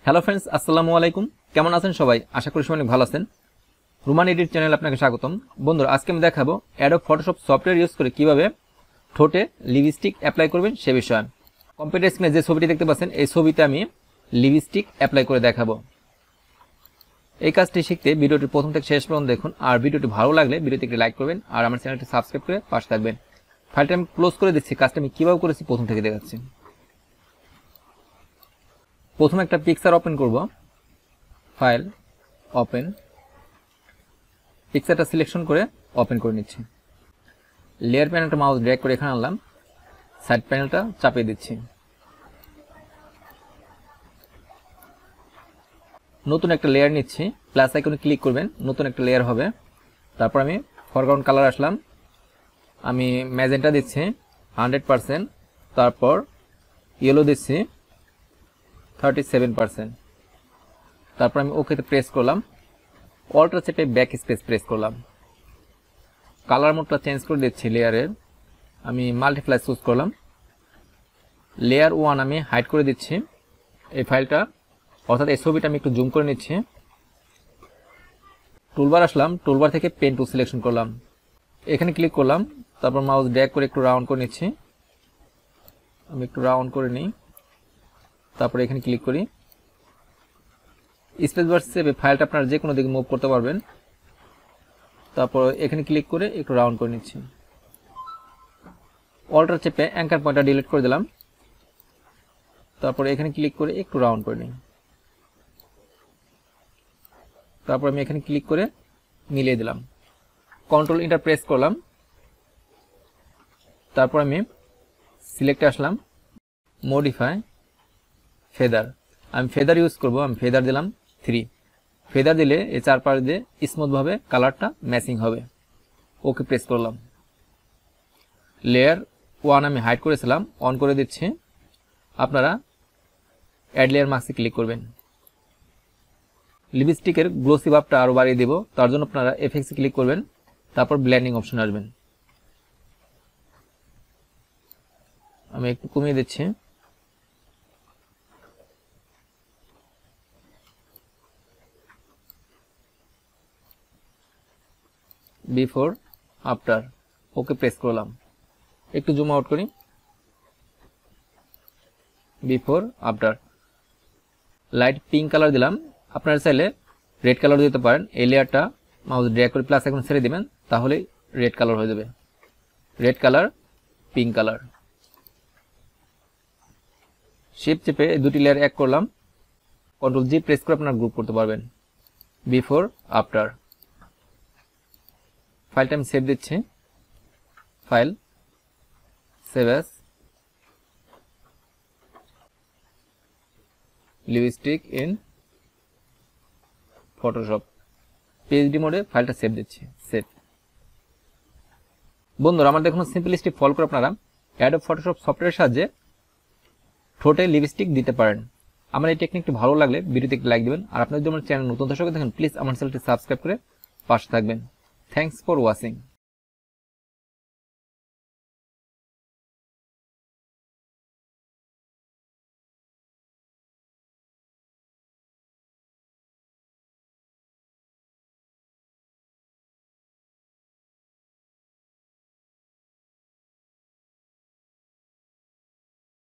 Hello friends, আসসালামু আলাইকুম। কেমন আছেন সবাই? আশা করি সবাই অনেক ভালো আছেন। রুমান এডিট চ্যানেলে আপনাকে স্বাগতম। বন্ধুরা, আজকে আমি দেখাবো অ্যাডোব ফটোশপ সফটওয়্যার ইউজ করে কিভাবে ঠোঁটে লিপস্টিক অ্যাপ্লাই করবেন সে বিষয়ে। কম্পিউটার স্ক্রিনে যে ছবিটি দেখতে পাচ্ছেন, এই ছবিতে আমি লিপস্টিক অ্যাপ্লাই করে দেখাবো। এই কাজটি শিখতে ভিডিওটি প্রথম থেকে শেষ পর্যন্ত দেখুন, আর ভিডিওটি ভালো লাগলে ভিডিওতে একটি লাইক করবেন আর আমার চ্যানেলটি সাবস্ক্রাইব করে পাশে থাকবেন। ফাইলটা আমি ক্লোজ করে দিচ্ছি। কাজটা আমি কীভাবে করেছি প্রথম থেকে দেখাচ্ছি। প্রথমে একটা পিকচার ওপেন করব। ফাইল, ওপেন, পিকচারটা সিলেকশন করে ওপেন করে নিচ্ছি। লেয়ার প্যানেলটা মাউস ড্র্যাগ করে এখানে আনলাম, সাইড প্যানেলটা চাপিয়ে দিচ্ছি। নতুন একটা লেয়ার নিচ্ছি, প্লাস আইকনে ক্লিক করবেন, নতুন একটা লেয়ার হবে। তারপর আমি ফরগ্রাউন্ড কালার আসলাম, আমি ম্যাজেন্টা দিচ্ছি 100%, তারপর ইয়েলো দিচ্ছি 37%। তারপর আমি ওকেতে প্রেস করলাম, অল্টার চেপে ব্যাক স্পেস প্রেস করলাম। কালার মোডটা চেঞ্জ করে দিচ্ছি লেয়ারের, আমি মাল্টিপ্লাই চুজ করলাম। লেয়ার 1 আমি হাইড করে দিচ্ছি এই ফাইলটা, অর্থাৎ এই ছবিটা আমি একটু জুম করে নিচ্ছি। টুলবার আসলাম, টুলবার থেকে পেন টুল সিলেকশন করলাম, এখানে ক্লিক করলাম। তারপর মাউস ড্র্যাগ করে একটু রাউন্ড করে নিচ্ছি, আমি একটু রাউন্ড করে নিই। তারপরে এখানে ক্লিক করি, স্পেস বার চেপে ফাইলটা আপনারা যে কোনো দিকে মুভ করতে পারবেন। তারপর এখানে ক্লিক করে একটু রাউন্ড করে নিচ্ছি। অল্টার চেপে অ্যাঙ্কার পয়েন্টটা ডিলিট করে দিলাম। তারপর এখানে ক্লিক করে একটু রাউন্ড করে নিই। তারপর আমি এখানে ক্লিক করে মিলিয়ে দিলাম, কন্ট্রোল ইন্টার প্রেস করলাম। তারপর আমি সিলেক্টে আসলাম, মডিফাই ফেদার, আমি ফেদার ইউজ করব। আমি ফেদার দিলাম 3। ফেদার দিলে এই চারপাশ দিয়ে স্মুথভাবে কালারটা ম্যাচিং হবে। ওকে প্রেস করলাম। লেয়ার 1 আমি হাইড করেছিলাম, অন করে দিচ্ছি। আপনারা অ্যাড লেয়ার মাস্কে ক্লিক করবেন। লিপস্টিকের গ্লোসি ভাবটা আরও বাড়িয়ে দেব, তার জন্য আপনারা এফেক্টসে ক্লিক করবেন, তারপর ব্লেন্ডিং অপশন আসবেন। আমি একটু কমিয়ে দিচ্ছি। বিফোর আফটার, ওকে প্রেস করলাম। একটু জুম আউট করি, before after. Light pink colour দিলাম, আপনারা চাইলে রেড কালার দিতে পারেন। এই লেয়ারটা মাউস ড্র্যাগ করে প্লাস এখন ছেড়ে দিবেন, তাহলে রেড কালার হয়ে যাবে। Red colour, pink colour. Shift চেপে দুটি লেয়ার এক করলাম, কন্ট্রোল জি প্রেস করে আপনারা গ্রুপ করতে পারবেন। Before after. ফাইলটা আমি সেভ দিচ্ছি, file, save as, lipstick in Photoshop. PhD মোডে ফাইলটা সেভ দিচ্ছি, সেভ। বন্ধুরা, আমার দেখুন সিম্পল স্টেপ ফলো করে আপনারা অ্যাডোব ফটোশপ সফটওয়্যারের সাহায্যে ঠোঁটে লিপস্টিক দিতে পারেন। আমার এই টেকনিকটি ভালো লাগলে ভিডিওতে একটি লাইক দিবেন, আর আপনারা যদি আমার চ্যানেল নতুন দর্শক দেখেন, প্লিজ আমার চ্যানেলটি সাবস্ক্রাইব করে পাশে থাকবেন। Thanks for watching.